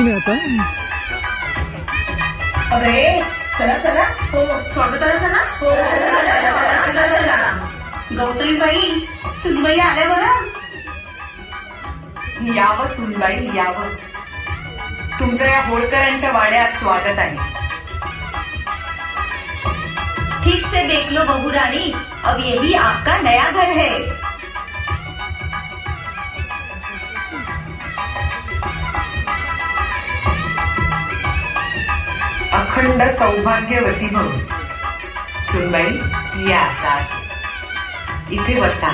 Scene आहे आता. अरे चला चला. हो स्वागताला चला. हो चला. गौतमीबाई सुनबाई आल्या बरं. यावं सुनबाई यावं. तुमचं या होळकरांच्या वाड्यात स्वागत आहे. ठीक से देख लो बहू रानी, अब यही आपका नया घर है. अखंड सौभाग्यवती भव. सुनबाई या शाळेत इथे बसा.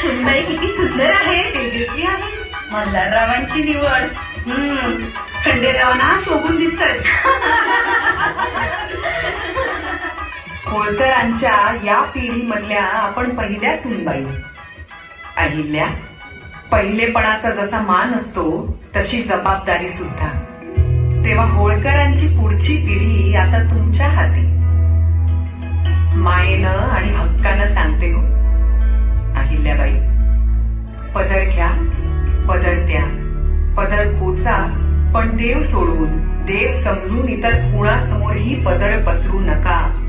सुनबाई किती सुंदर आहे. तेजस्वी आहे. मल्हाररावांची निवड. खंडेरावांना शोभून दिसतात. होळकरांच्या या पिढीमधल्या आपण पहिल्या सुनबाई. अहिल्या, पहिलेपणाचा जसा मान असतो तशी जबाबदारी सुद्धा. तेव्हा होळकरांची पुढची पिढी आता तुमच्या हाती. मायेनं आणि हक्कानं सांगते हो अहिल्याबाई, पदर घ्या, पदर द्या, पदर खोचा, पण देव सोडून, देव समजून इतर कुणासमोरही पदर पसरू नका.